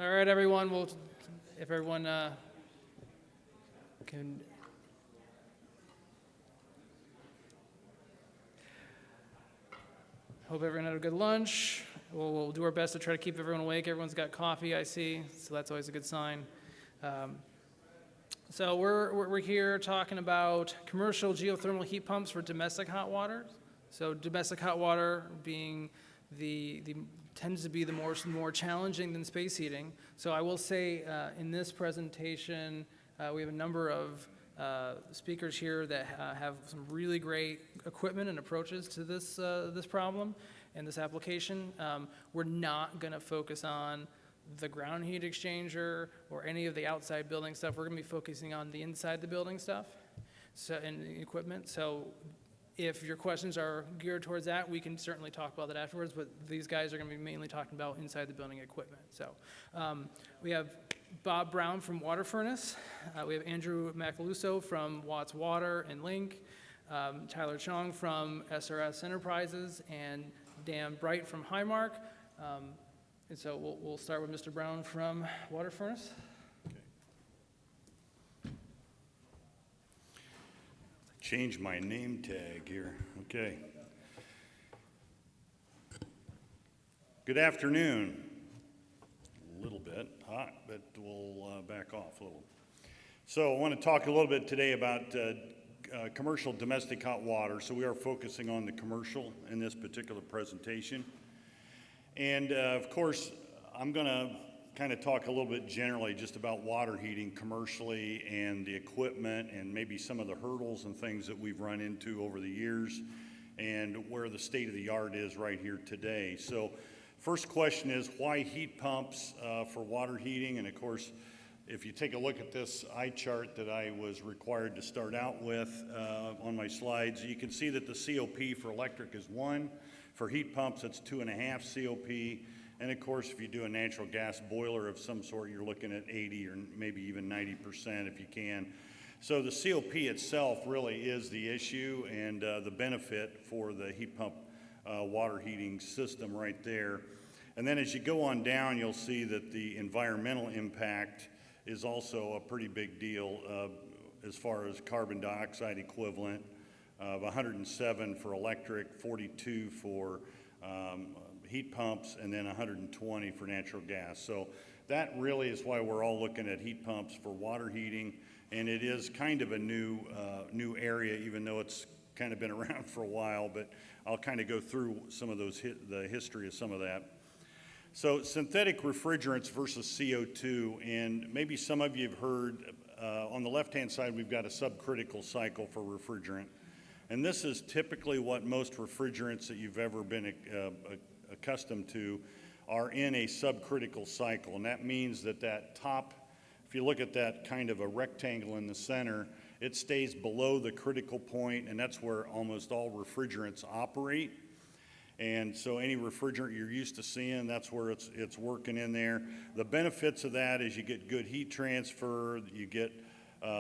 All right, everyone. If everyone can. Hope everyone had a good lunch. We'll do our best to try to keep everyone awake. Everyone's got coffee, I see, so that's always a good sign. So we're here talking about commercial geothermal heat pumps for domestic hot water. So domestic hot water being tends to be the more challenging than space heating. So I will say in this presentation we have a number of speakers here that have some really great equipment and approaches to this problem and this application. We're not going to focus on the ground heat exchanger or any of the outside building stuff. We're going to be focusing on the inside the building stuff and the equipment. So if your questions are geared towards that, we can certainly talk about that afterwards, but these guys are going to be mainly talking about inside the building equipment. So we have Bob Brown from WaterFurnace. We have Andrew Macaluso from Watts Water and Lync, Tyler Tjong from SRS Enterprises, and Dan Bright from Highmark. And so we'll start with Mr. Brown from WaterFurnace. Okay. Change my name tag here. Okay. Good afternoon. A little bit hot, but we'll back off a little. So I want to talk a little bit today about commercial domestic hot water. So we are focusing on the commercial in this particular presentation. And of course, I'm going to kind of talk a little bit generally just about water heating commercially and the equipment and maybe some of the hurdles and things that we've run into over the years and where the state of the art is right here today. So first question is, why heat pumps for water heating? And of course, if you take a look at this eye chart that I was required to start out with on my slides, you can see that the COP for electric is 1. For heat pumps, it's 2.5 COP. And of course, if you do a natural gas boiler of some sort, you're looking at 80 or maybe even 90% if you can. So the COP itself really is the issue and the benefit for the heat pump water heating system right there. And then as you go on down, you'll see that the environmental impact is also a pretty big deal as far as carbon dioxide equivalent of 107 for electric, 42 for heat pumps, and then 120 for natural gas. So that really is why we're all looking at heat pumps for water heating, and it is kind of a new area, even though it's kind of been around for a while, but I'll kind of go through some of those, the history of some of that. So synthetic refrigerants versus CO2, and maybe some of you have heard, on the left-hand side, we've got a subcritical cycle for refrigerant. And this is typically what most refrigerants that you've ever been accustomed to are in a subcritical cycle. And that means that top, if you look at that kind of a rectangle in the center, it stays below the critical point, and that's where almost all refrigerants operate. And so any refrigerant you're used to seeing, that's where it's working in there. The benefits of that is you get good heat transfer, you get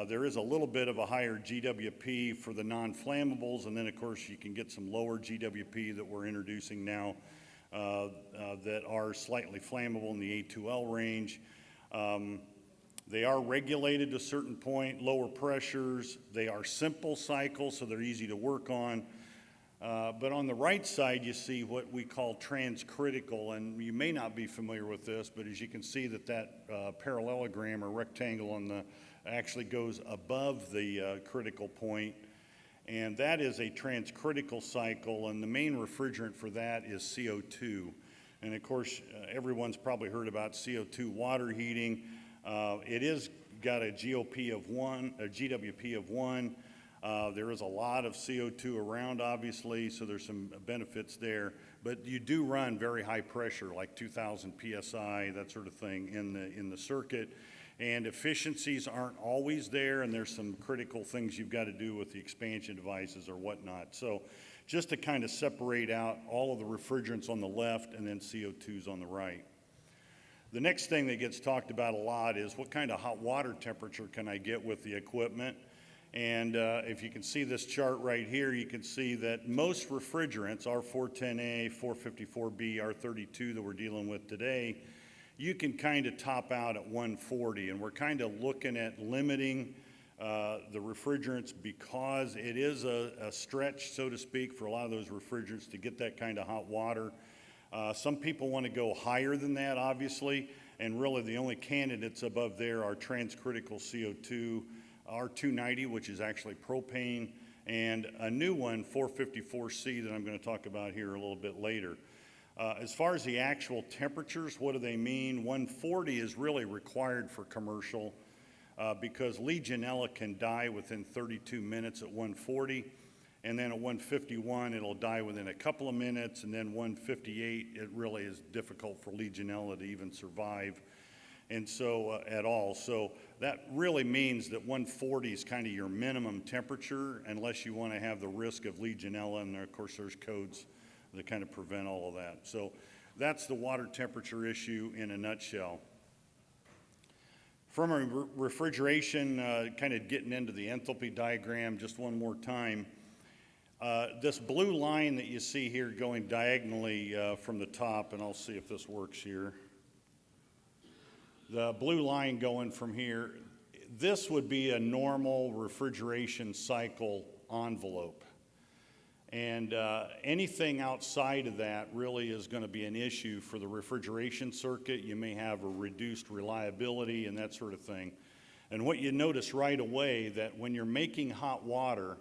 there is a little bit of a higher GWP for the non-flammables, and then of course you can get some lower GWP that we're introducing now that are slightly flammable in the A2L range. They are regulated to a certain point, lower pressures. They are simple cycles, so they're easy to work on. But on the right side, you see what we call transcritical, and you may not be familiar with this, but as you can see that parallelogram or rectangle on the actually goes above the critical point, and that is a transcritical cycle, and the main refrigerant for that is CO2. And of course, everyone's probably heard about CO2 water heating. It is got a GWP of 1. There is a lot of CO2 around, obviously, so there's some benefits there. But you do run very high pressure, like 2,000 PSI, that sort of thing, in the circuit. And efficiencies aren't always there, and there's some critical things you've got to do with the expansion devices or whatnot. So just to kind of separate out all of the refrigerants on the left and then CO2s on the right. The next thing that gets talked about a lot is what kind of hot water temperature can I get with the equipment? And if you can see this chart right here, you can see that most refrigerants, R410A, 454B, R32 that we're dealing with today, you can kind of top out at 140, and we're kind of looking at limiting the refrigerants because it is a stretch, so to speak, for a lot of those refrigerants to get that kind of hot water. Some people want to go higher than that, obviously, and really the only candidates above there are transcritical CO2, R290, which is actually propane, and a new one, 454C, that I'm going to talk about here a little bit later. As far as the actual temperatures, what do they mean? 140 is really required for commercial because Legionella can die within 32 minutes at 140, and then at 151 it'll die within a couple of minutes, and then 158 it really is difficult for Legionella to even survive, and so at all. So that really means that 140 is kind of your minimum temperature unless you want to have the risk of Legionella, and of course there's codes that kind of prevent all of that. So that's the water temperature issue in a nutshell. From a refrigeration, kind of getting into the enthalpy diagram just one more time, this blue line that you see here going diagonally from the top, and I'll see if this works here. The blue line going from here, this would be a normal refrigeration cycle envelope. And anything outside of that really is going to be an issue for the refrigeration circuit. You may have a reduced reliability and that sort of thing. And what you notice right away that when you're making hot water,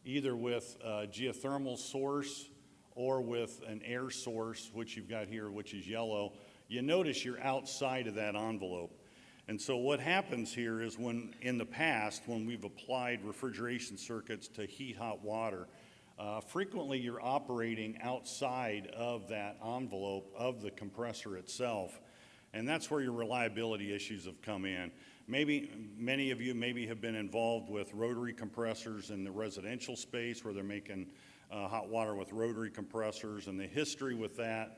either with a geothermal source or with an air source, which you've got here, which is yellow, you notice you're outside of that envelope. And so what happens here is when, in the past, when we've applied refrigeration circuits to heat hot water, frequently you're operating outside of that envelope of the compressor itself, and that's where your reliability issues have come in. Maybe many of you maybe have been involved with rotary compressors in the residential space where they're making hot water with rotary compressors, and the history with that,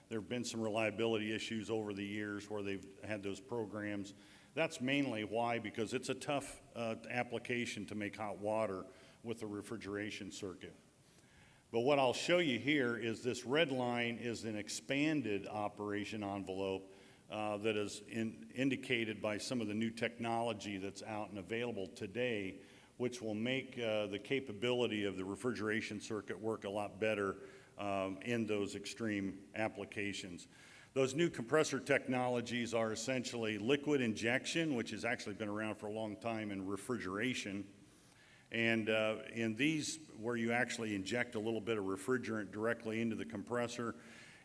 there have been some reliability issues over the years where they've had those programs. That's mainly why, because it's a tough application to make hot water with a refrigeration circuit. But what I'll show you here is this red line is an expanded operation envelope that is indicated by some of the new technology that's out and available today, which will make the capability of the refrigeration circuit work a lot better in those extreme applications. Those new compressor technologies are essentially liquid injection, which has actually been around for a long time in refrigeration. And in these, where you actually inject a little bit of refrigerant directly into the compressor,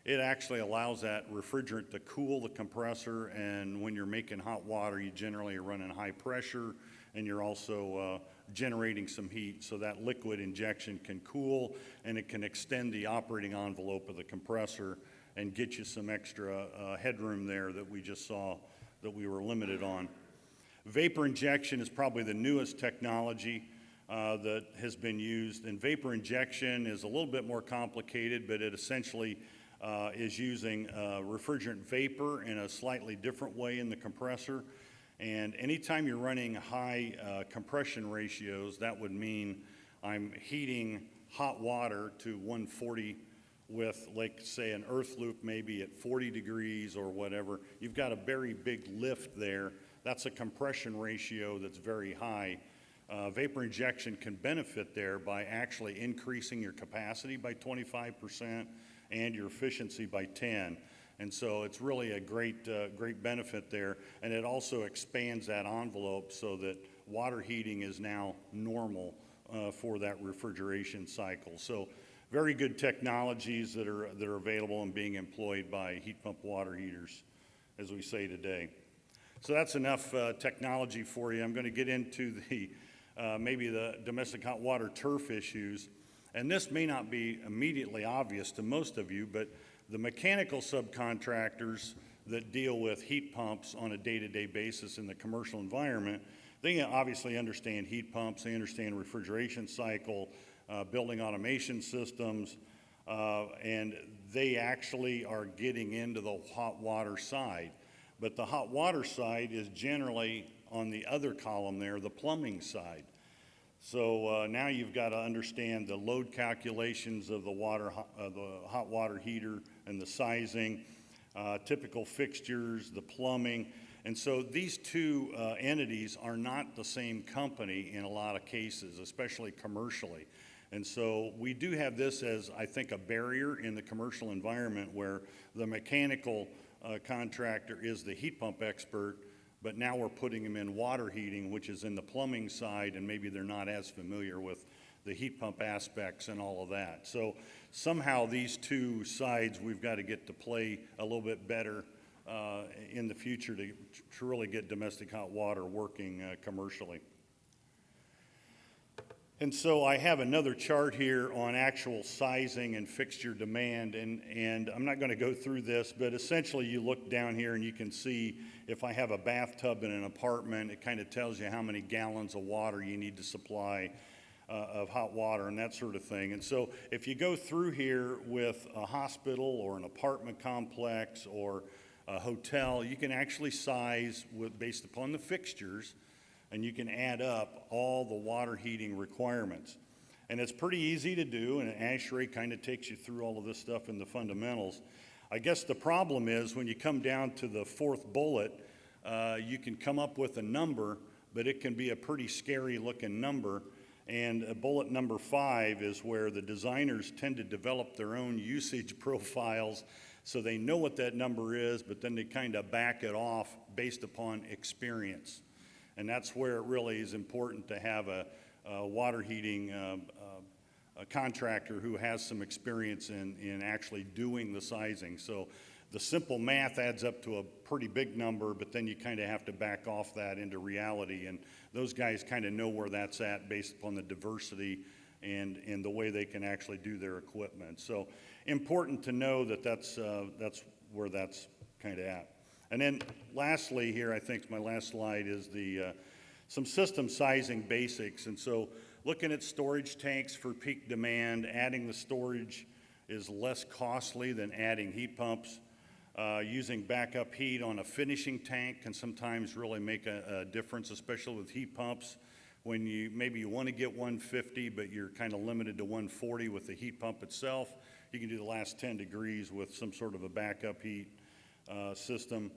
it actually allows that refrigerant to cool the compressor, and when you're making hot water, you generally are running high pressure, and you're also generating some heat, so that liquid injection can cool, and it can extend the operating envelope of the compressor and get you some extra headroom there that we just saw that we were limited on. Vapor injection is probably the newest technology that has been used, and vapor injection is a little bit more complicated, but it essentially is using refrigerant vapor in a slightly different way in the compressor. And anytime you're running high compression ratios, that would mean I'm heating hot water to 140 with, like, say, an earth loop maybe at 40 degrees or whatever. You've got a very big lift there. That's a compression ratio that's very high. Vapor injection can benefit there by actually increasing your capacity by 25% and your efficiency by 10. And so it's really a great benefit there. And it also expands that envelope so that water heating is now normal for that refrigeration cycle. So very good technologies that are available and being employed by heat pump water heaters, as we say today. So that's enough technology for you. I'm going to get into the maybe the domestic hot water turf issues. And this may not be immediately obvious to most of you, but the mechanical subcontractors that deal with heat pumps on a day-to-day basis in the commercial environment, they obviously understand heat pumps, they understand refrigeration cycle, building automation systems, and they actually are getting into the hot water side. But the hot water side is generally on the other column there, the plumbing side. So now you've got to understand the load calculations of the hot water heater and the sizing. typical fixtures, the plumbing. And so these two entities are not the same company in a lot of cases, especially commercially. And so we do have this as, I think, a barrier in the commercial environment where the mechanical contractor is the heat pump expert, but now we're putting them in water heating, which is in the plumbing side, and maybe they're not as familiar with the heat pump aspects and all of that. So somehow these two sides we've got to get to play a little bit better in the future to really get domestic hot water working commercially. And so I have another chart here on actual sizing and fixture demand, and I'm not going to go through this, but essentially you look down here and you can see if I have a bathtub in an apartment, it kind of tells you how many gallons of water you need to supply of hot water and that sort of thing. And so if you go through here with a hospital or an apartment complex or a hotel, you can actually size based upon the fixtures, and you can add up all the water heating requirements. And it's pretty easy to do, and ASHRAE kind of takes you through all of this stuff in the fundamentals. I guess the problem is when you come down to the fourth bullet, you can come up with a number, but it can be a pretty scary looking number. And bullet number 5 is where the designers tend to develop their own usage profiles so they know what that number is, but then they kind of back it off based upon experience. And that's where it really is important to have a water heating a contractor who has some experience in actually doing the sizing. So the simple math adds up to a pretty big number, but then you kind of have to back off that into reality. And those guys kind of know where that's at based upon the diversity and the way they can actually do their equipment. So important to know that that's where that's kind of at. And then lastly here, I think my last slide is the some system sizing basics. And so looking at storage tanks for peak demand, adding the storage is less costly than adding heat pumps. Using backup heat on a finishing tank can sometimes really make a difference, especially with heat pumps. When maybe you want to get 150, but you're kind of limited to 140 with the heat pump itself, you can do the last 10 degrees with some sort of a backup heat system.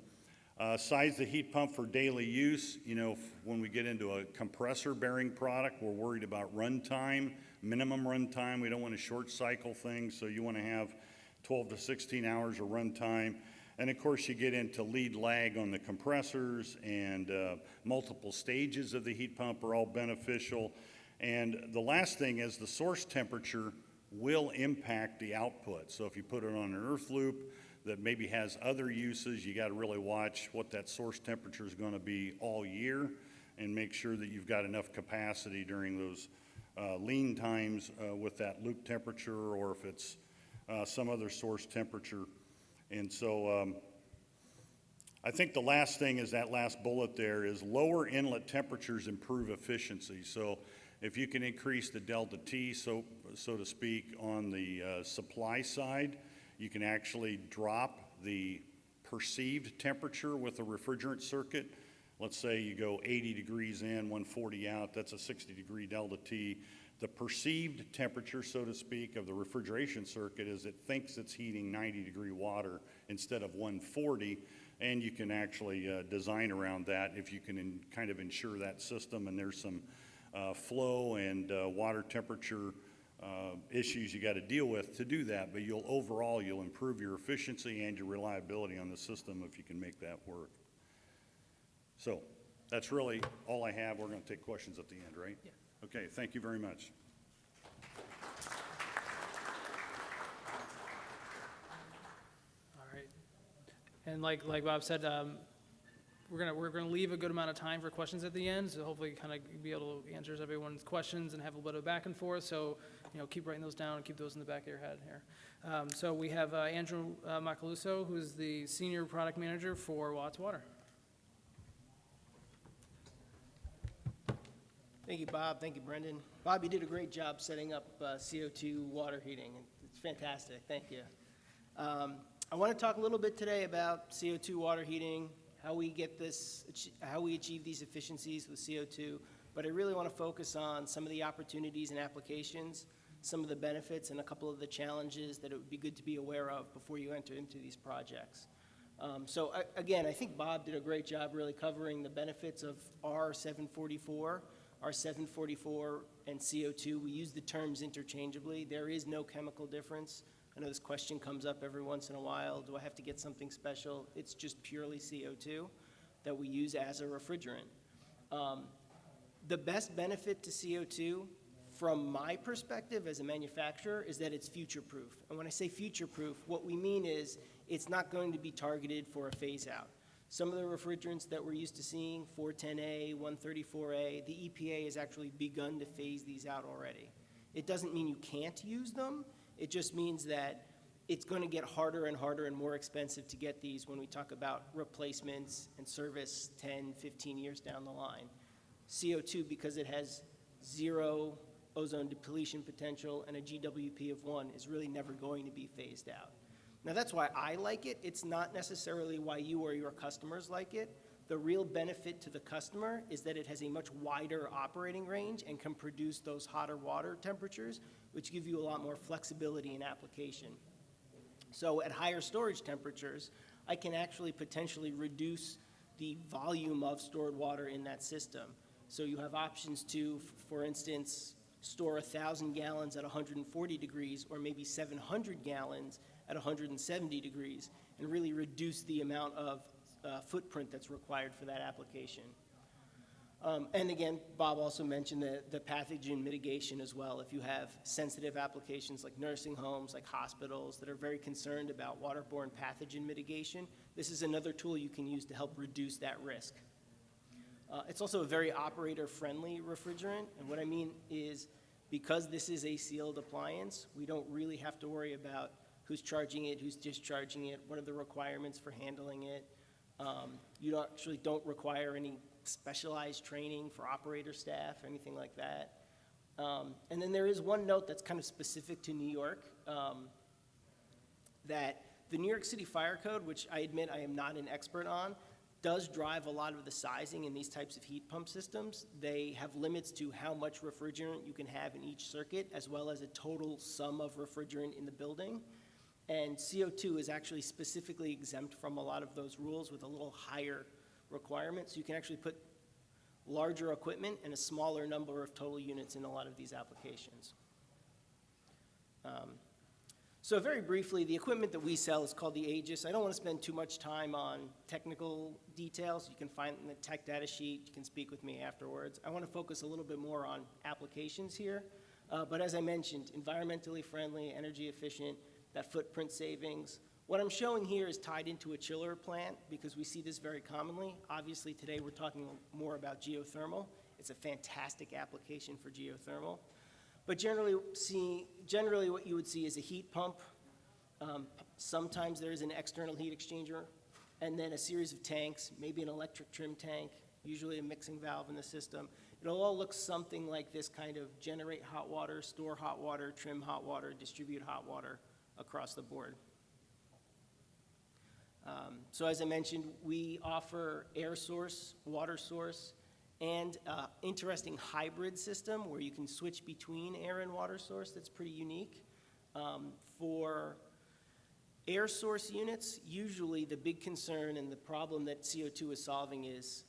Size the heat pump for daily use. You know, when we get into a compressor bearing product, we're worried about run time, minimum run time. We don't want to short cycle things, so you want to have 12 to 16 hours of run time. And of course you get into lead lag on the compressors, and multiple stages of the heat pump are all beneficial. And the last thing is the source temperature will impact the output. So if you put it on an earth loop that maybe has other uses, you got to really watch what that source temperature is going to be all year and make sure that you've got enough capacity during those lean times with that loop temperature, or if it's some other source temperature. And so I think the last thing is that last bullet there is lower inlet temperatures improve efficiency. So if you can increase the delta T, so to speak, on the supply side, you can actually drop the perceived temperature with a refrigerant circuit. Let's say you go 80 degrees in, 140 out, that's a 60-degree delta T. The perceived temperature, so to speak, of the refrigeration circuit is it thinks it's heating 90-degree water instead of 140, and you can actually design around that if you can kind of ensure that system, and there's some flow and water temperature issues you got to deal with to do that, but overall you'll improve your efficiency and your reliability on the system if you can make that work. So that's really all I have. We're going to take questions at the end, right? Yeah. Okay, thank you very much. All right. And like Bob said, we're gonna leave a good amount of time for questions at the end, so hopefully kind of be able to answer everyone's questions and have a little bit of back and forth. So keep writing those down and keep those in the back of your head here. So we have Andrew Macaluso, who is the senior product manager for Watts Water. Thank you, Bob. Thank you, Brendan. Bob, you did a great job setting up CO2 water heating. It's fantastic. Thank you. I want to talk a little bit today about CO2 water heating, how we achieve these efficiencies with CO2, but I really want to focus on some of the opportunities and applications, some of the benefits, and a couple of the challenges that it would be good to be aware of before you enter into these projects. Again, I think Bob did a great job really covering the benefits of R744. R744 and CO2, we use the terms interchangeably. There is no chemical difference. I know this question comes up every once in a while. Do I have to get something special? It's just purely CO2 that we use as a refrigerant. The best benefit to CO2, from my perspective as a manufacturer, is that it's future-proof. And when I say future-proof, what we mean is it's not going to be targeted for a phase-out. Some of the refrigerants that we're used to seeing, 410A, 134A, the EPA has actually begun to phase these out already. It doesn't mean you can't use them. It just means that it's going to get harder and harder and more expensive to get these when we talk about replacements and service 10, 15 years down the line. CO2, because it has zero ozone depletion potential and a GWP of 1, is really never going to be phased out. Now, that's why I like it. It's not necessarily why you or your customers like it. The real benefit to the customer is that it has a much wider operating range and can produce those hotter water temperatures, which give you a lot more flexibility in application. So at higher storage temperatures, I can actually potentially reduce the volume of stored water in that system. So you have options to, for instance, store 1,000 gallons at 140 degrees, or maybe 700 gallons at 170 degrees, and really reduce the amount of footprint that's required for that application. And again, Bob also mentioned the pathogen mitigation as well. If you have sensitive applications like nursing homes, like hospitals that are very concerned about waterborne pathogen mitigation, this is another tool you can use to help reduce that risk. It's also a very operator-friendly refrigerant, and what I mean is because this is a sealed appliance, we don't really have to worry about who's charging it, who's discharging it, what are the requirements for handling it. You actually don't require any specialized training for operator staff or anything like that. And then there is one note that's kind of specific to New York, that the New York City Fire Code, which I admit I am not an expert on, does drive a lot of the sizing in these types of heat pump systems. They have limits to how much refrigerant you can have in each circuit, as well as a total sum of refrigerant in the building. And CO2 is actually specifically exempt from a lot of those rules with a little higher requirement. So you can actually put larger equipment and a smaller number of total units in a lot of these applications. So very briefly, the equipment that we sell is called the Aegis. I don't want to spend too much time on technical details. You can find it in the tech data sheet. You can speak with me afterwards. I want to focus a little bit more on applications here. But as I mentioned, environmentally friendly, energy efficient, that footprint savings. What I'm showing here is tied into a chiller plant because we see this very commonly. Obviously, today we're talking more about geothermal. It's a fantastic application for geothermal. But generally what you would see is a heat pump. Sometimes there is an external heat exchanger, and then a series of tanks, maybe an electric trim tank, usually a mixing valve in the system. It'll all look something like this, kind of generate hot water, store hot water, trim hot water, distribute hot water across the board. So as I mentioned, we offer air source, water source, and interesting hybrid system where you can switch between air and water source that's pretty unique. For air source units, usually the big concern and the problem that CO2 is solving is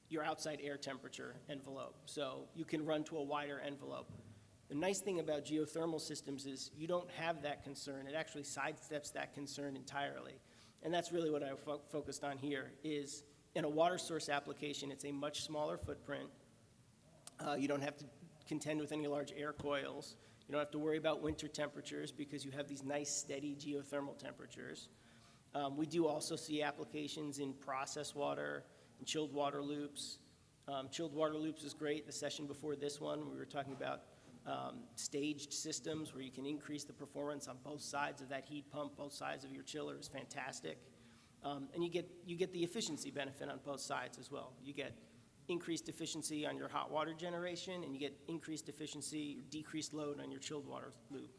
your outside air temperature envelope. So you can run to a wider envelope. The nice thing about geothermal systems is you don't have that concern. It actually sidesteps that concern entirely. And that's really what I focused on here is in a water source application, it's a much smaller footprint. You don't have to contend with any large air coils. You don't have to worry about winter temperatures because you have these nice steady geothermal temperatures. We do also see applications in process water and chilled water loops. Chilled water loops is great. The session before this one, we were talking about staged systems where you can increase the performance on both sides of that heat pump, both sides of your chiller is fantastic. And you get the efficiency benefit on both sides as well. You get increased efficiency on your hot water generation, and you get increased efficiency, decreased load on your chilled water loop.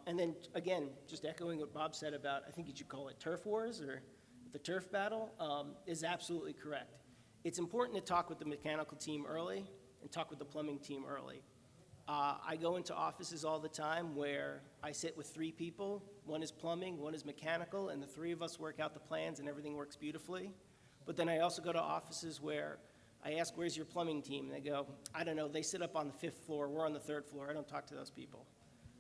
And then again, just echoing what Bob said about, I think you should call it turf wars or the turf battle, is absolutely correct. It's important to talk with the mechanical team early and talk with the plumbing team early. I go into offices all the time where I sit with 3 people. One is plumbing, one is mechanical, and the 3 of us work out the plans and everything works beautifully. But then I also go to offices where I ask, where's your plumbing team? And they go, I don't know, they sit up on the 5th floor, we're on the 3rd floor, I don't talk to those people.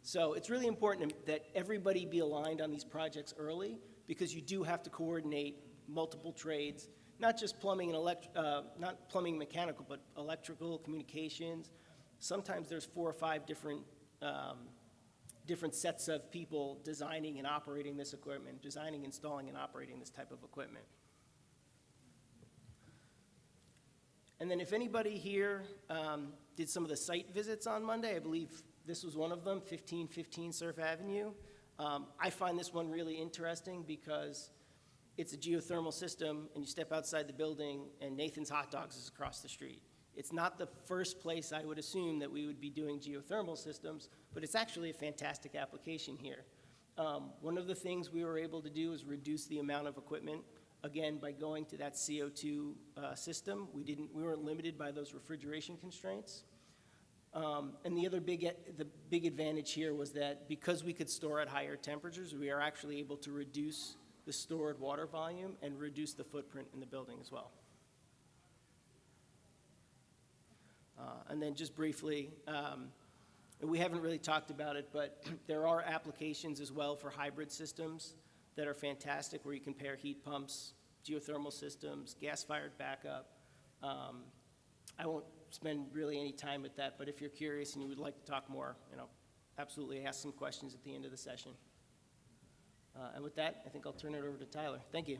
So it's really important that everybody be aligned on these projects early, because you do have to coordinate multiple trades, not just plumbing and not plumbing and mechanical, but electrical, communications. Sometimes there's 4 or 5 different sets of people designing and operating this equipment, designing, installing, and operating this type of equipment. And then if anybody here did some of the site visits on Monday, I believe this was one of them, 1515 Surf Avenue. I find this one really interesting because it's a geothermal system, and you step outside the building, and Nathan's Hot Dogs is across the street. It's not the first place I would assume that we would be doing geothermal systems, but it's actually a fantastic application here. One of the things we were able to do is reduce the amount of equipment, again, by going to that CO2 system. We weren't limited by those refrigeration constraints. And the other big advantage here was that because we could store at higher temperatures, we are actually able to reduce the stored water volume and reduce the footprint in the building as well. And then just briefly, we haven't really talked about it, but there are applications as well for hybrid systems that are fantastic, where you can pair heat pumps, geothermal systems, gas-fired backup. I won't spend really any time with that, but if you're curious and you would like to talk more, absolutely ask some questions at the end of the session. And with that, I think I'll turn it over to Tyler. Thank you.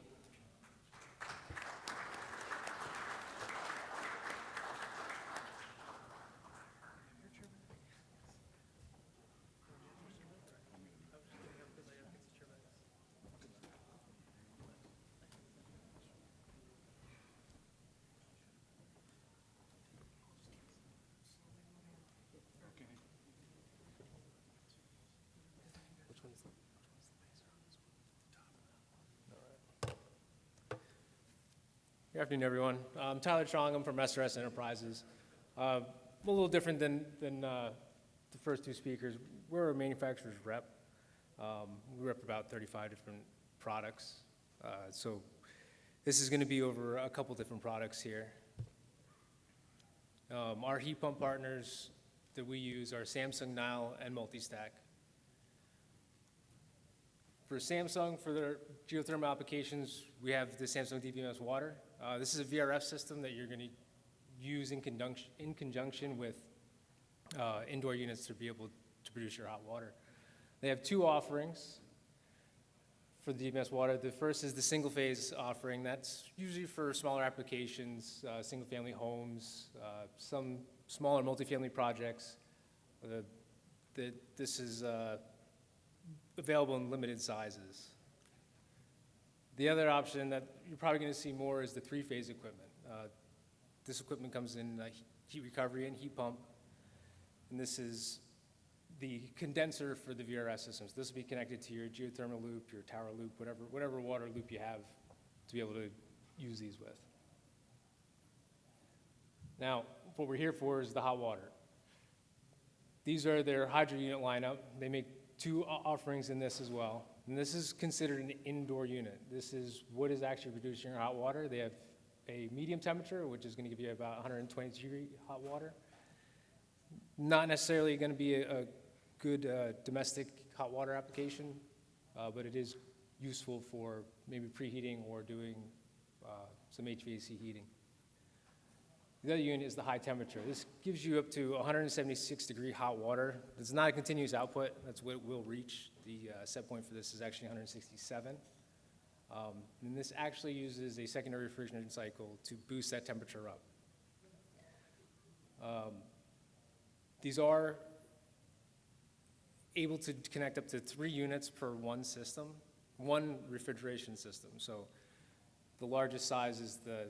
Good afternoon, everyone. I'm Tyler Tjong. I'm from SRS Enterprises. I'm a little different than the first 2 speakers. We're a manufacturer's rep. We rep about 35 different products. So this is going to be over a couple different products here. Our heat pump partners that we use are Samsung, Nyles, and Multistack. For Samsung, for their geothermal applications, we have the Samsung DBMS Water. This is a VRF system that you're going to use in conjunction with indoor units to be able to produce your hot water. They have 2 offerings for the DBMS Water. The first is the single-phase offering. That's usually for smaller applications, single-family homes, some smaller multifamily projects. This is available in limited sizes. The other option that you're probably going to see more is the 3-phase equipment. This equipment comes in heat recovery and heat pump, and this is the condenser for the VRS systems. This will be connected to your geothermal loop, your tower loop, whatever water loop you have to be able to use these with. Now, what we're here for is the hot water. These are their hydro unit lineup. They make 2 offerings in this as well. And this is considered an indoor unit. This is what is actually producing your hot water. They have a medium temperature, which is going to give you about 120 degree hot water. Not necessarily going to be a good domestic hot water application, but it is useful for maybe preheating or doing some HVAC heating. The other unit is the high temperature. This gives you up to 176 degree hot water. It's not a continuous output. That's what it will reach. The set point for this is actually 167. And this actually uses a secondary refrigerant cycle to boost that temperature up. These are able to connect up to 3 units per one system, one refrigeration system. So the largest size is the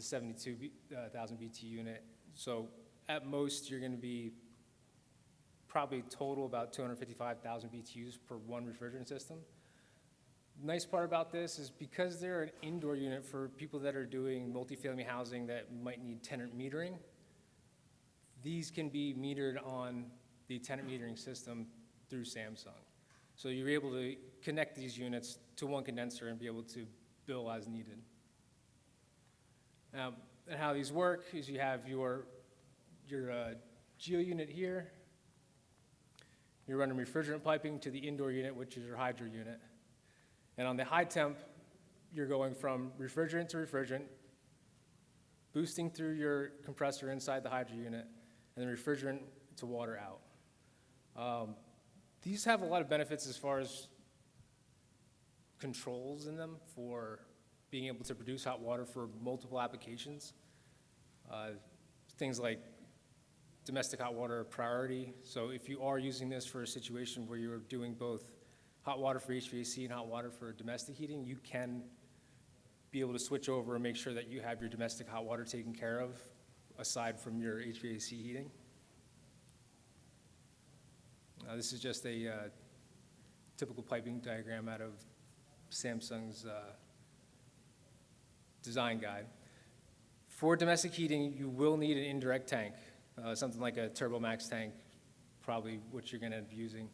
72,000 BT unit. So at most, you're going to be probably total about 255,000 BTUs per one refrigerant system. The nice part about this is because they're an indoor unit for people that are doing multifamily housing that might need tenant metering, these can be metered on the tenant metering system through Samsung. So you're able to connect these units to one condenser and be able to bill as needed. Now, and how these work is you have your GEO unit here. You're running refrigerant piping to the indoor unit, which is your hydro unit. And on the high temp, you're going from refrigerant to refrigerant, boosting through your compressor inside the hydro unit, and then refrigerant to water out. These have a lot of benefits as far as controls in them for being able to produce hot water for multiple applications. Things like domestic hot water priority. So if you are using this for a situation where you're doing both hot water for HVAC and hot water for domestic heating, you can be able to switch over and make sure that you have your domestic hot water taken care of aside from your HVAC heating. This is just a typical piping diagram out of Samsung's design guide. For domestic heating, you will need an indirect tank, something like a TurboMax tank, probably what you're going to end up using.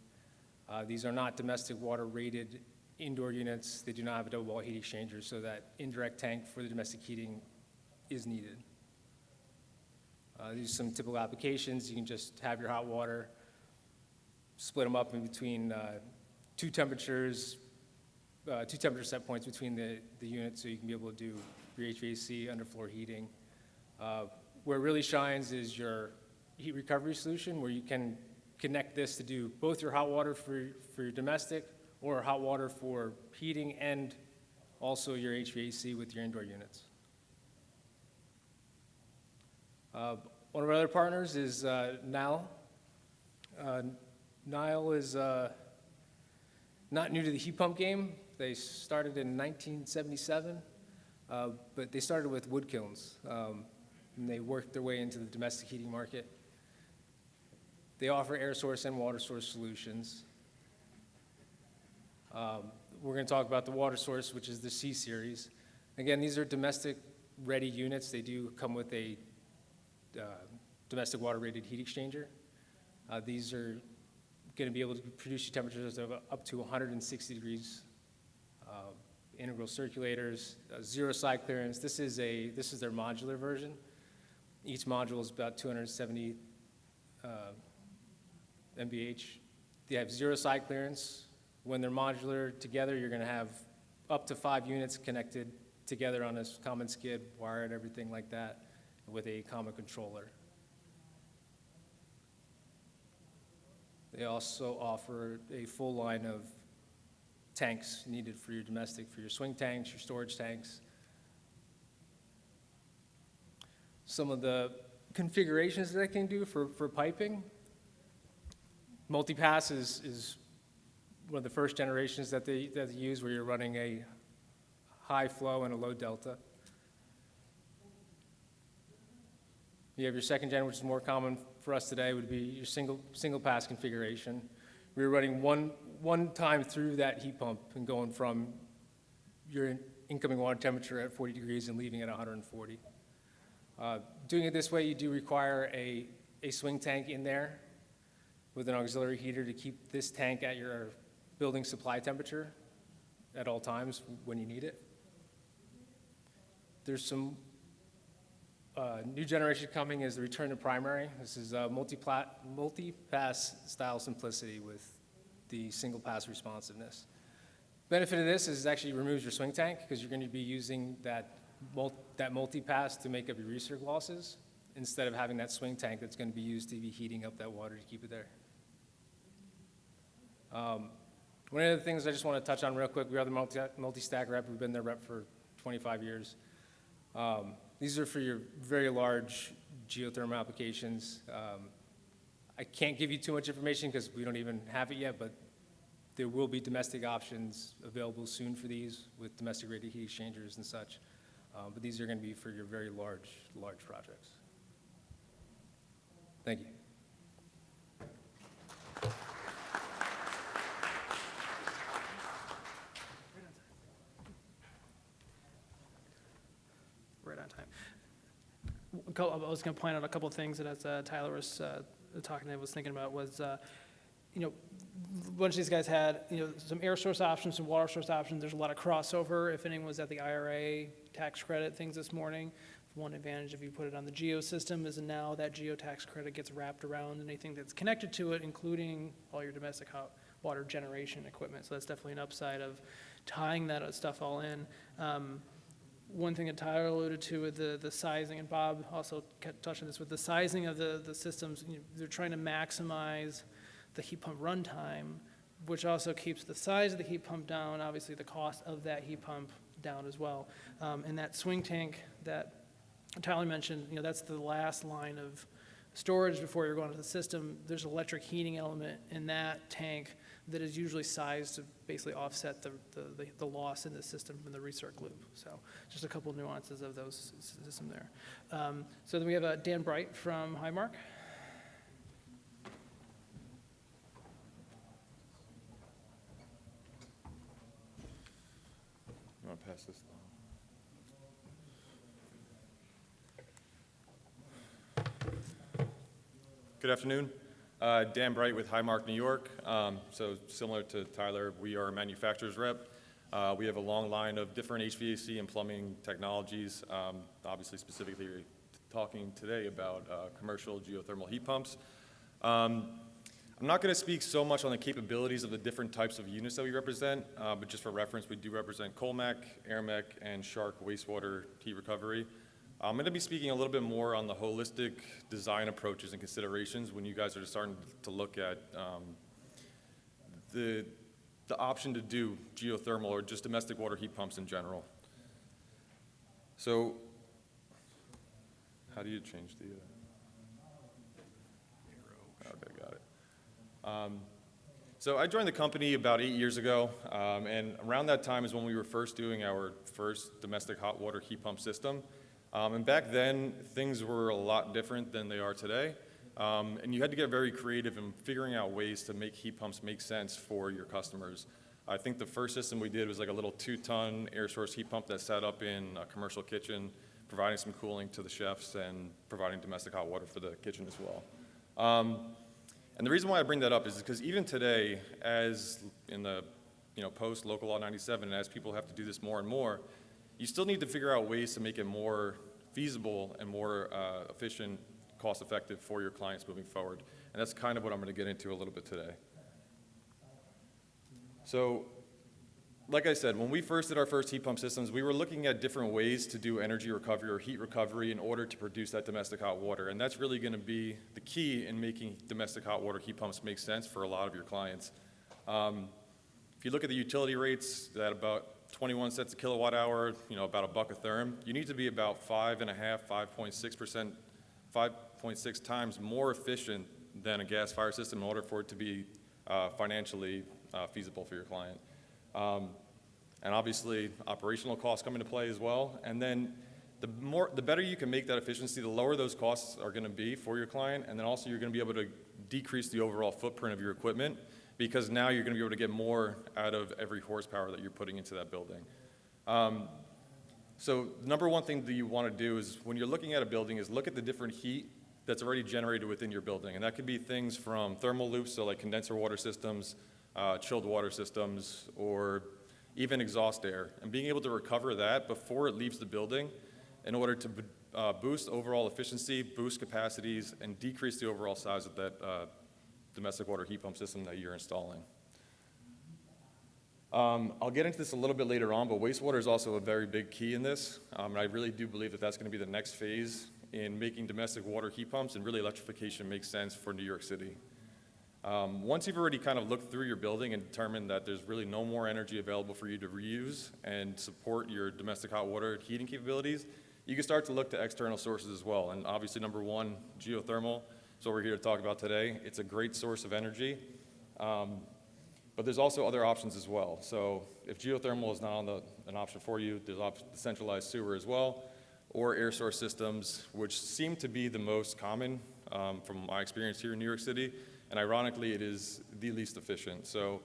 These are not domestic water rated indoor units. They do not have a double wall heat exchanger, so that indirect tank for the domestic heating is needed. These are some typical applications. You can just have your hot water, split them up in between two temperature set points between the units, so you can be able to do your HVAC, underfloor heating. Where it really shines is your heat recovery solution, where you can connect this to do both your hot water for your domestic or hot water for heating and also your HVAC with your indoor units. One of our other partners is Nyles. Nyles is not new to the heat pump game. They started in 1977, but they started with wood kilns, and they worked their way into the domestic heating market. They offer air source and water source solutions. We're going to talk about the water source, which is the C series. Again, these are domestic ready units. They do come with a domestic water rated heat exchanger. These are going to be able to produce temperatures of up to 160 degrees. Integral circulators, zero side clearance. This is their modular version. Each module is about 270 MBH. They have zero side clearance. When they're modular together, you're going to have up to 5 units connected together on a common skid, wired, everything like that, with a common controller. They also offer a full line of tanks needed for your domestic, for your swing tanks, your storage tanks. Some of the configurations that I can do for piping. Multipass is one of the first generations that they use, where you're running a high flow and a low delta. You have your second gen, which is more common for us today, would be your single pass configuration. We were running one time through that heat pump and going from your incoming water temperature at 40 degrees and leaving at 140. Doing it this way, you do require a swing tank in there with an auxiliary heater to keep this tank at your building supply temperature at all times when you need it. There's some new generation coming is the return to primary. This is multi-pass style simplicity with the single pass responsiveness. Benefit of this is it actually removes your swing tank, because you're going to be using that multi-pass to make up your recirc losses, instead of having that swing tank that's going to be used to be heating up that water to keep it there. One of the things I just want to touch on real quick, we are the multi-stack rep. We've been their rep for 25 years. These are for your very large geothermal applications. I can't give you too much information because we don't even have it yet, but there will be domestic options available soon for these with domestic rated heat exchangers and such. But these are going to be for your very large projects. Thank you. Right on time. I was going to point out a couple of things that as Tyler was talking, I was thinking about was, a bunch of these guys had, some air source options, some water source options. There's a lot of crossover. If anyone was at the IRA tax credit things this morning, one advantage if you put it on the GEO system is now that GEO tax credit gets wrapped around anything that's connected to it, including all your domestic hot water generation equipment. So that's definitely an upside of tying that stuff all in. One thing that Tyler alluded to with the sizing, and Bob also touched on this, with the sizing of the systems, they're trying to maximize the heat pump runtime, which also keeps the size of the heat pump down, obviously the cost of that heat pump down as well. And that swing tank that Tyler mentioned, that's the last line of storage before you're going to the system. There's an electric heating element in that tank that is usually sized to basically offset the loss in the system from the recirc loop. So just a couple nuances of those system there. So then we have Dan Bright from Highmark. You want to pass this down? Good afternoon. Dan Bright with Highmark, New York. So similar to Tyler, we are a manufacturer's rep. We have a long line of different HVAC and plumbing technologies, obviously specifically talking today about commercial geothermal heat pumps. I'm not going to speak so much on the capabilities of the different types of units that we represent, but just for reference, we do represent Colmac, AirMech, and SHARC wastewater heat recovery. I'm going to be speaking a little bit more on the holistic design approaches and considerations when you guys are starting to look at the option to do geothermal or just domestic water heat pumps in general. So, how do you change the arrow? Okay, got it. So I joined the company about 8 years ago, and around that time is when we were first doing our first domestic hot water heat pump system. And back then, things were a lot different than they are today. And you had to get very creative in figuring out ways to make heat pumps make sense for your customers. I think the first system we did was like a little 2-ton air source heat pump that sat up in a commercial kitchen, providing some cooling to the chefs and providing domestic hot water for the kitchen as well. And the reason why I bring that up is because even today, as in the post Local Law 97, and as people have to do this more and more, you still need to figure out ways to make it more feasible and more efficient, cost-effective for your clients moving forward. And that's kind of what I'm going to get into a little bit today. So, like I said, when we first did our first heat pump systems, we were looking at different ways to do energy recovery or heat recovery in order to produce that domestic hot water. And that's really going to be the key in making domestic hot water heat pumps make sense for a lot of your clients. If you look at the utility rates at about 21 cents a kilowatt hour, about $1 a therm, you need to be about 5.6 times more efficient than a gas-fired system in order for it to be financially feasible for your client. And obviously, operational costs come into play as well. And then the better you can make that efficiency, the lower those costs are going to be for your client. And then also, you're going to be able to decrease the overall footprint of your equipment, because now you're going to be able to get more out of every horsepower that you're putting into that building. So number one thing that you want to do is when you're looking at a building is look at the different heat that's already generated within your building. And that could be things from thermal loops, so like condenser water systems, chilled water systems, or even exhaust air. And being able to recover that before it leaves the building in order to boost overall efficiency, boost capacities, and decrease the overall size of that domestic water heat pump system that you're installing. I'll get into this a little bit later on, but wastewater is also a very big key in this. And I really do believe that that's going to be the next phase in making domestic water heat pumps, and really electrification makes sense for New York City. Once you've already kind of looked through your building and determined that there's really no more energy available for you to reuse and support your domestic hot water heating capabilities, you can start to look to external sources as well. And obviously, number one, geothermal. So we're here to talk about today. It's a great source of energy, but there's also other options as well. So if geothermal is not an option for you, there's centralized sewer as well, or air source systems, which seem to be the most common from my experience here in New York City, and ironically, it is the least efficient. So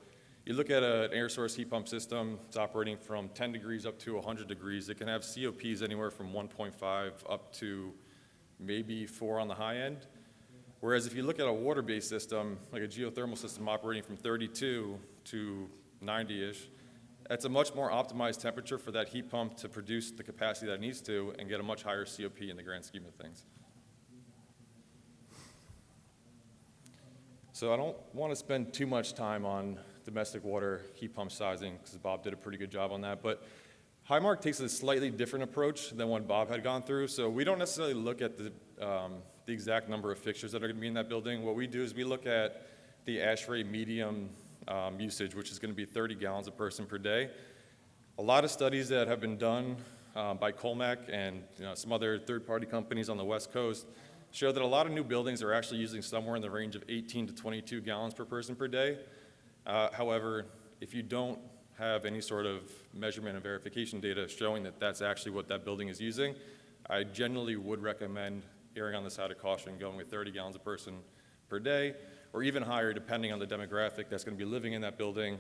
you look at an air source heat pump system, it's operating from 10 degrees up to 100 degrees. It can have COPs anywhere from 1.5 up to maybe 4 on the high end. Whereas if you look at a water-based system, like a geothermal system operating from 32 to 90-ish, that's a much more optimized temperature for that heat pump to produce the capacity that it needs to and get a much higher COP in the grand scheme of things. So I don't want to spend too much time on domestic water heat pump sizing, because Bob did a pretty good job on that. But Highmark takes a slightly different approach than what Bob had gone through. So we don't necessarily look at the exact number of fixtures that are going to be in that building. What we do is we look at the ASHRAE medium usage, which is going to be 30 gallons a person per day. A lot of studies that have been done by Colmac and some other third-party companies on the West Coast show that a lot of new buildings are actually using somewhere in the range of 18 to 22 gallons per person per day. However, if you don't have any sort of measurement and verification data showing that that's actually what that building is using, I generally would recommend erring on the side of caution, going with 30 gallons a person per day, or even higher depending on the demographic that's going to be living in that building,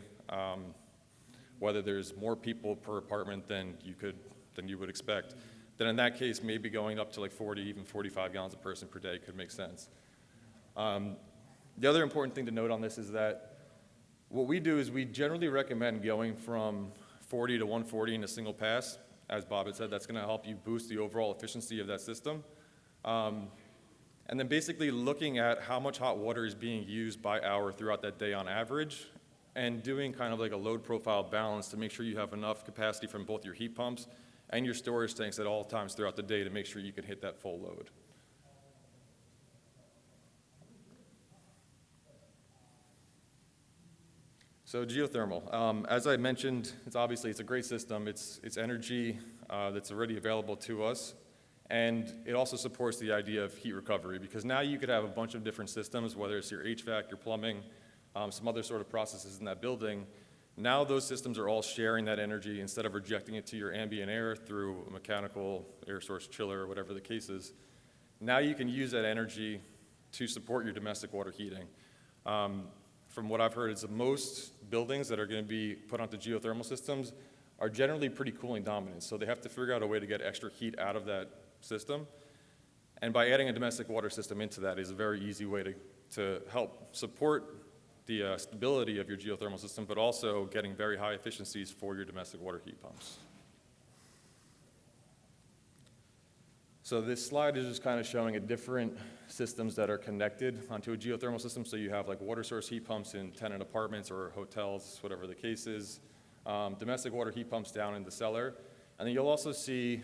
whether there's more people per apartment than you would expect. Then in that case, maybe going up to like 40, even 45 gallons a person per day could make sense. The other important thing to note on this is that what we do is we generally recommend going from 40 to 140 in a single pass. As Bob had said, that's going to help you boost the overall efficiency of that system. And then basically looking at how much hot water is being used by hour throughout that day on average, and doing kind of like a load profile balance to make sure you have enough capacity from both your heat pumps and your storage tanks at all times throughout the day to make sure you can hit that full load. So geothermal, as I mentioned, it's a great system. It's energy that's already available to us, and it also supports the idea of heat recovery, because now you could have a bunch of different systems, whether it's your HVAC, your plumbing, some other sort of processes in that building. Now those systems are all sharing that energy instead of rejecting it to your ambient air through a mechanical air source chiller or whatever the case is. Now you can use that energy to support your domestic water heating. From what I've heard, is that most buildings that are going to be put onto geothermal systems are generally pretty cooling dominant, so they have to figure out a way to get extra heat out of that system. And by adding a domestic water system into that is a very easy way to help support the stability of your geothermal system, but also getting very high efficiencies for your domestic water heat pumps. So this slide is just kind of showing different systems that are connected onto a geothermal system. So you have like water source heat pumps in tenant apartments or hotels, whatever the case is, domestic water heat pumps down in the cellar. And then you'll also see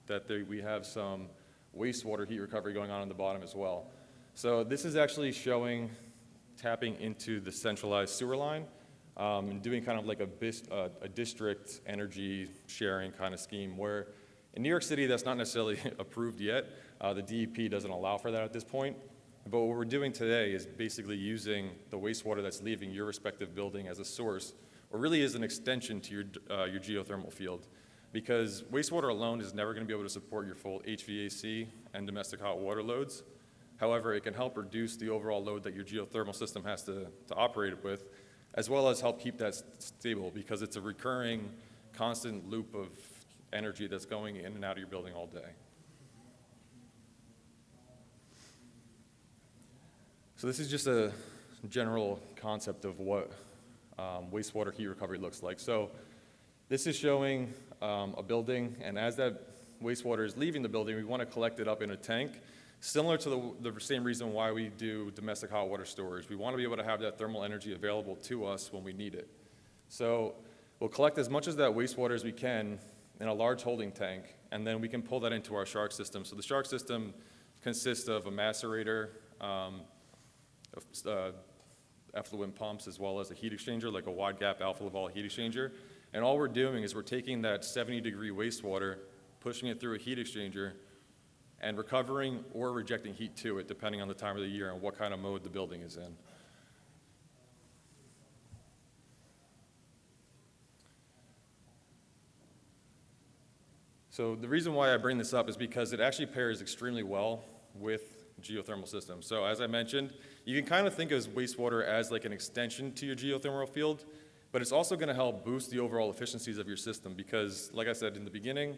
that we have some wastewater heat recovery going on the bottom as well. So this is actually showing tapping into the centralized sewer line and doing kind of like a district energy sharing kind of scheme, where in New York City that's not necessarily approved yet. The DEP doesn't allow for that at this point. But what we're doing today is basically using the wastewater that's leaving your respective building as a source, or really is an extension to your geothermal field. Because wastewater alone is never going to be able to support your full HVAC and domestic hot water loads. However, it can help reduce the overall load that your geothermal system has to operate with, as well as help keep that stable, because it's a recurring, constant loop of energy that's going in and out of your building all day. So this is just a general concept of what wastewater heat recovery looks like. So this is showing a building, and as that wastewater is leaving the building, we want to collect it up in a tank, similar to the same reason why we do domestic hot water storage. We want to be able to have that thermal energy available to us when we need it. So we'll collect as much of that wastewater as we can in a large holding tank, and then we can pull that into our SHARC system. So the SHARC system consists of a macerator, effluent pumps, as well as a heat exchanger, like a wide gap alpha Laval heat exchanger. And all we're doing is we're taking that 70-degree wastewater, pushing it through a heat exchanger, and recovering or rejecting heat to it, depending on the time of the year and what kind of mode the building is in. So the reason why I bring this up is because it actually pairs extremely well with geothermal systems. So as I mentioned, you can kind of think of wastewater as like an extension to your geothermal field, but it's also going to help boost the overall efficiencies of your system, because like I said in the beginning,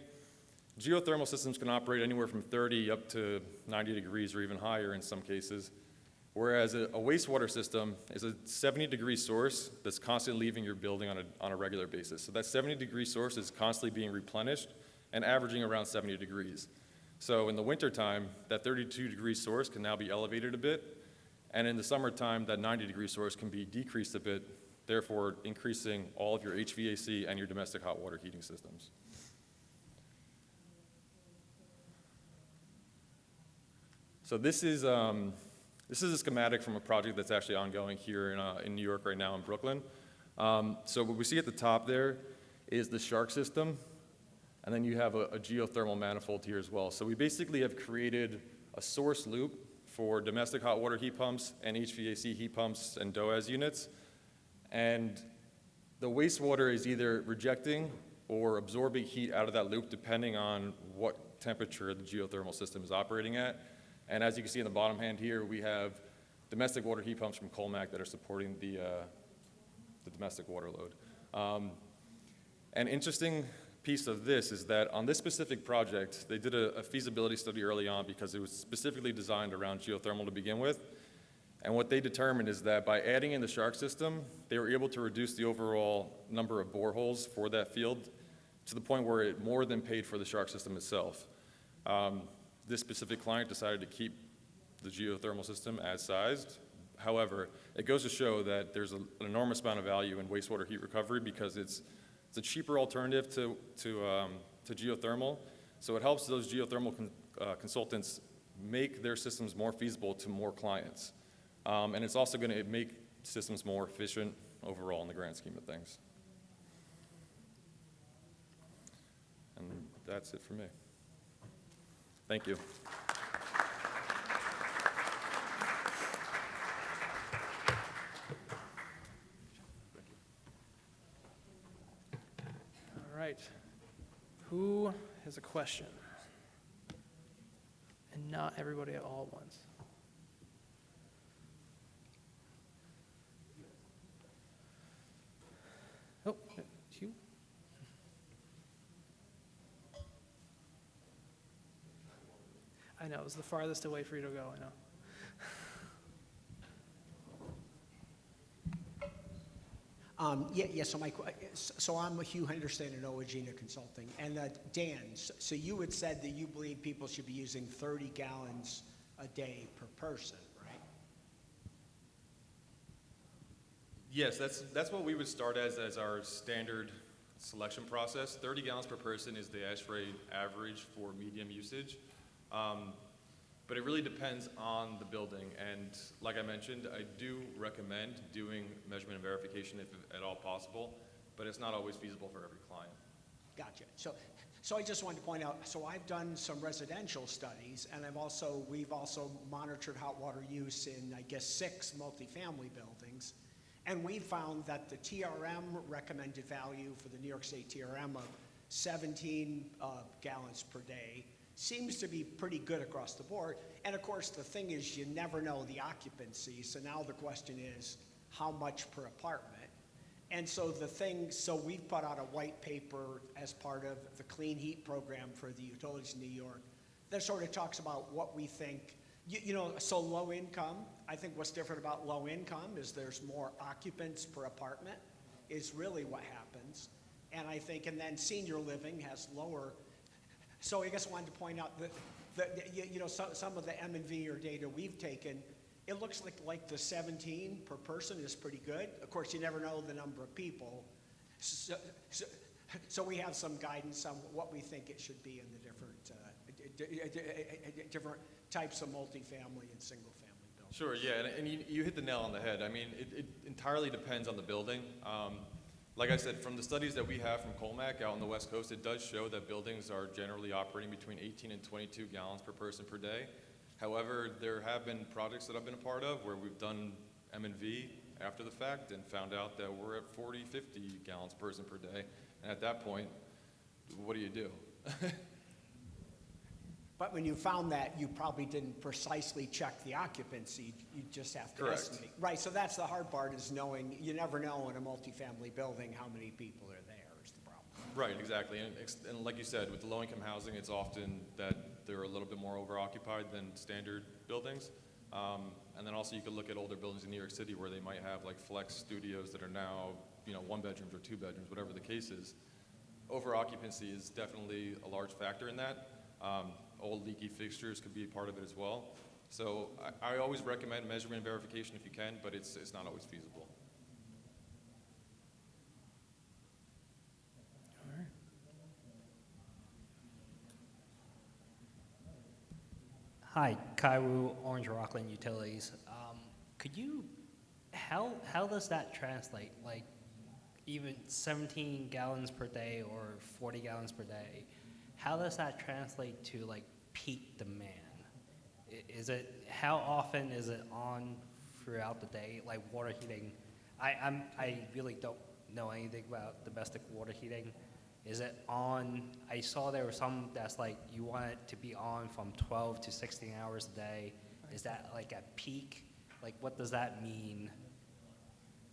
Geothermal systems can operate anywhere from 30 up to 90 degrees or even higher in some cases, whereas a wastewater system is a 70-degree source that's constantly leaving your building on a regular basis. So that 70-degree source is constantly being replenished and averaging around 70 degrees. So in the wintertime, that 32-degree source can now be elevated a bit, and in the summertime, that 90-degree source can be decreased a bit, therefore increasing all of your HVAC and your domestic hot water heating systems. So this is a schematic from a project that's actually ongoing here in New York right now in Brooklyn. So what we see at the top there is the SHARC system, and then you have a geothermal manifold here as well. So we basically have created a source loop for domestic hot water heat pumps and HVAC heat pumps and DOAS units. And the wastewater is either rejecting or absorbing heat out of that loop depending on what temperature the geothermal system is operating at. And as you can see in the bottom hand here, we have domestic water heat pumps from Colmac that are supporting the domestic water load. An interesting piece of this is that on this specific project, they did a feasibility study early on because it was specifically designed around geothermal to begin with. And what they determined is that by adding in the SHARC system, they were able to reduce the overall number of boreholes for that field to the point where it more than paid for the SHARC system itself. This specific client decided to keep the geothermal system as sized. However, it goes to show that there's an enormous amount of value in wastewater heat recovery because it's a cheaper alternative to geothermal. So it helps those geothermal consultants make their systems more feasible to more clients. And it's also going to make systems more efficient overall in the grand scheme of things. And that's it for me. Thank you. All right. Who has a question? And not everybody at all at once. Oh, it's you. I know, it was the farthest away for you to go, I know. So I'm Hugh Henderson at Owagina Consulting. And Dan, so you had said that you believe people should be using 30 gallons a day per person, right? Yes, that's what we would start as our standard selection process. 30 gallons per person is the ASHRAE average for medium usage. But it really depends on the building. And like I mentioned, I do recommend doing measurement and verification if at all possible, but it's not always feasible for every client. Gotcha. So I just wanted to point out, so I've done some residential studies, and we've also monitored hot water use in, I guess, 6 multifamily buildings. And we found that the TRM recommended value for the New York State TRM of 17 gallons per day seems to be pretty good across the board. And of course, the thing is, you never know the occupancy. So now the question is, how much per apartment? And so we've put out a white paper as part of the Clean Heat program for the utilities in New York that sort of talks about what we think, so low income, I think what's different about low income is there's more occupants per apartment is really what happens. And I think, and then senior living has lower. So I guess I wanted to point out that some of the M&V or data we've taken, it looks like the 17 per person is pretty good. Of course, you never know the number of people. So we have some guidance on what we think it should be in the different types of multifamily and single-family buildings. Sure, yeah, and you hit the nail on the head. I mean, it entirely depends on the building. Like I said, from the studies that we have from Colmac out on the West Coast, it does show that buildings are generally operating between 18 and 22 gallons per person per day. However, there have been projects that I've been a part of where we've done M&V after the fact and found out that we're at 40, 50 gallons per person per day. And at that point, what do you do? But when you found that, you probably didn't precisely check the occupancy. You just have to estimate. Right, so that's the hard part is knowing, you never know in a multifamily building how many people are there is the problem. Right, exactly. And like you said, with the low-income housing, it's often that they're a little bit more overoccupied than standard buildings. And then also you could look at older buildings in New York City where they might have like flex studios that are now, you know, 1 bedrooms or 2 bedrooms, whatever the case is. Overoccupancy is definitely a large factor in that. Old leaky fixtures could be a part of it as well. So I always recommend measurement and verification if you can, but it's not always feasible. Hi, Kaiwu, Orange Rockland Utilities. Could you, how does that translate? Like, even 17 gallons per day or 40 gallons per day, how does that translate to like peak demand? Is it, how often is it on throughout the day, like water heating? I really don't know anything about domestic water heating. Is it on, I saw there was some that's like you want it to be on from 12 to 16 hours a day. Is that like at peak? Like what does that mean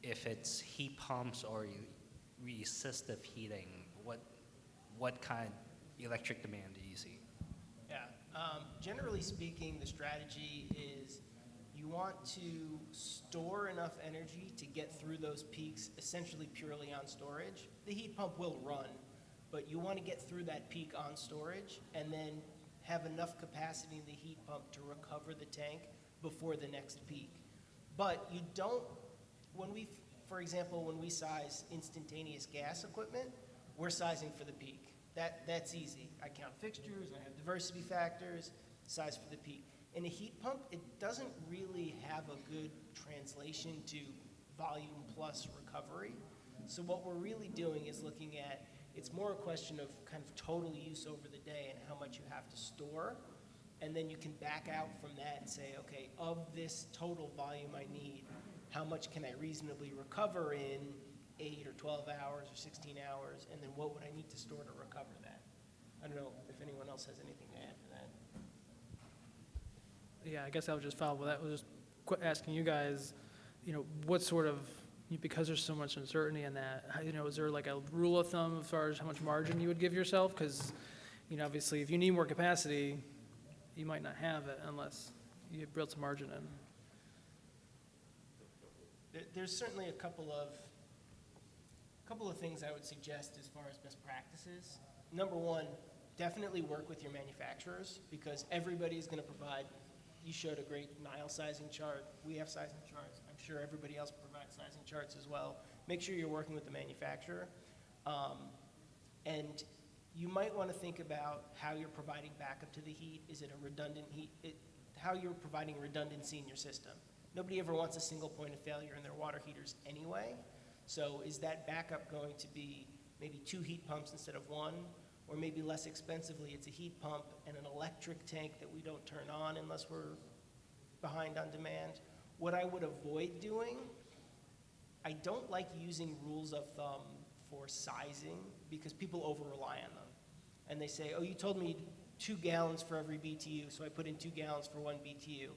if it's heat pumps or resistive heating? What kind of electric demand do you see? Yeah, generally speaking, the strategy is you want to store enough energy to get through those peaks essentially purely on storage. The heat pump will run, but you want to get through that peak on storage and then have enough capacity in the heat pump to recover the tank before the next peak. But you don't, for example, when we size instantaneous gas equipment, we're sizing for the peak. That's easy. I count fixtures, I have diversity factors, size for the peak. In a heat pump, it doesn't really have a good translation to volume plus recovery. So what we're really doing is looking at, it's more a question of kind of total use over the day and how much you have to store. And then you can back out from that and say, okay, of this total volume I need, how much can I reasonably recover in 8 or 12 hours or 16 hours, and then what would I need to store to recover that? I don't know if anyone else has anything to add to that. Yeah, I guess I would just follow with that, was just asking you guys, you know, what sort of, because there's so much uncertainty in that, you know, is there like a rule of thumb as far as how much margin you would give yourself? Because, you know, obviously, if you need more capacity, you might not have it unless you built some margin in. There's certainly a couple of things I would suggest as far as best practices. Number one, definitely work with your manufacturers because everybody is going to provide. You showed a great Nyles sizing chart. We have sizing charts. I'm sure everybody else provides sizing charts as well. Make sure you're working with the manufacturer. And you might want to think about how you're providing backup to the heat. Is it a redundant heat? How you're providing redundancy in your system. Nobody ever wants a single point of failure in their water heaters anyway. So is that backup going to be maybe 2 heat pumps instead of 1? Or maybe less expensively, it's a heat pump and an electric tank that we don't turn on unless we're behind on demand. What I would avoid doing, I don't like using rules of thumb for sizing because people over-rely on them. And they say, oh, you told me 2 gallons for every BTU, so I put in 2 gallons for 1 BTU.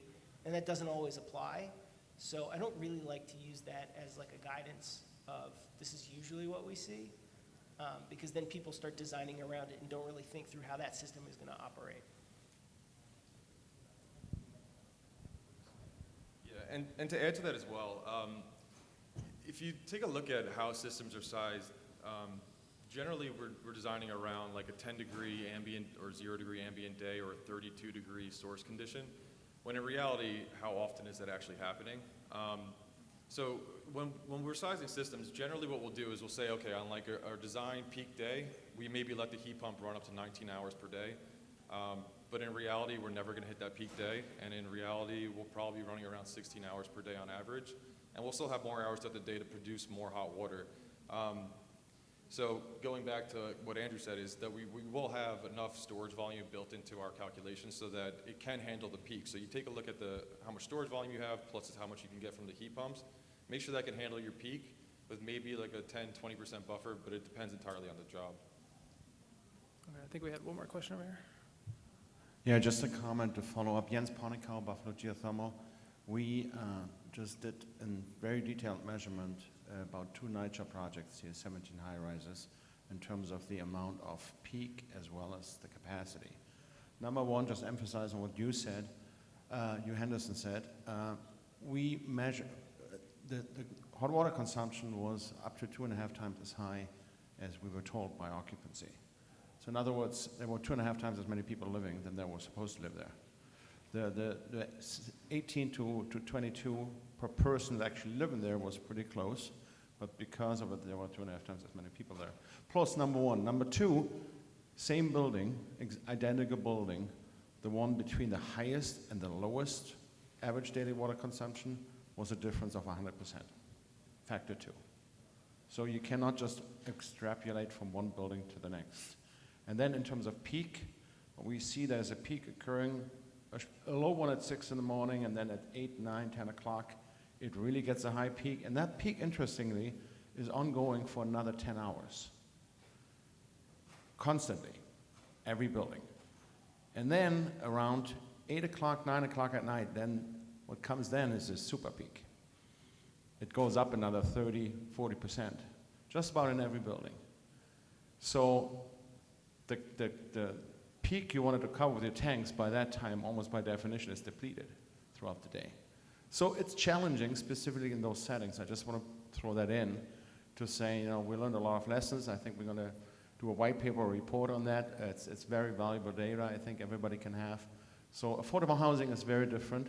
And that doesn't always apply. So I don't really like to use that as like a guidance of this is usually what we see. Because then people start designing around it and don't really think through how that system is going to operate. Yeah, and to add to that as well, if you take a look at how systems are sized, generally we're designing around like a 10-degree ambient or 0-degree ambient day or a 32-degree source condition, when in reality, how often is that actually happening? So when we're sizing systems, generally what we'll do is we'll say, okay, on like our design peak day, we maybe let the heat pump run up to 19 hours per day. But in reality, we're never gonna hit that peak day. And in reality, we'll probably be running around 16 hours per day on average. And we'll still have more hours throughout the day to produce more hot water. So going back to what Andrew said is that we will have enough storage volume built into our calculations so that it can handle the peak. So you take a look at how much storage volume you have plus how much you can get from the heat pumps. Make sure that can handle your peak with maybe like a 10-20% buffer, but it depends entirely on the job. Okay, I think we had one more question over here. Yeah, just a comment to follow up. Jens Ponnikau, Buffalo Geothermal. We just did a very detailed measurement about 2 NY-GEO projects here, 17 high-rises, in terms of the amount of peak as well as the capacity. Number one, just emphasizing what you said, you Henderson said, we measure, the hot water consumption was up to 2.5 times as high as we were told by occupancy. So in other words, there were 2.5 times as many people living than there were supposed to live there. The 18 to 22 per person that actually living there was pretty close, but because of it, there were 2.5 times as many people there. Plus, number one. Number two, same building, identical building, the one between the highest and the lowest average daily water consumption was a difference of 100%, factor 2. So you cannot just extrapolate from one building to the next. And then in terms of peak, we see there's a peak occurring, a low one at 6 in the morning, and then at 8, 9, 10 o'clock, it really gets a high peak. And that peak, interestingly, is ongoing for another 10 hours. Constantly, every building. And then around 8 o'clock, 9 o'clock at night, then what comes then is a super peak. It goes up another 30, 40%, just about in every building. So the peak you wanted to cover with your tanks by that time, almost by definition, is depleted throughout the day. So it's challenging, specifically in those settings. I just want to throw that in to say, you know, we learned a lot of lessons. I think we're going to do a white paper report on that. It's very valuable data I think everybody can have. So affordable housing is very different.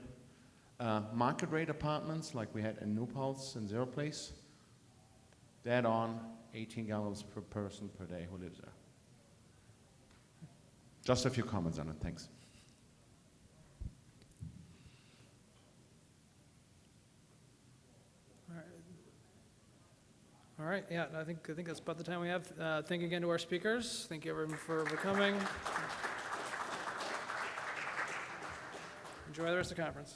Market rate apartments, like we had in New Paltz in Zero Place, dead on 18 gallons per person per day who lives there. Just a few comments on it, thanks. All right, yeah, I think that's about the time we have. Thank you again to our speakers. Thank you everyone for coming. Enjoy the rest of the conference.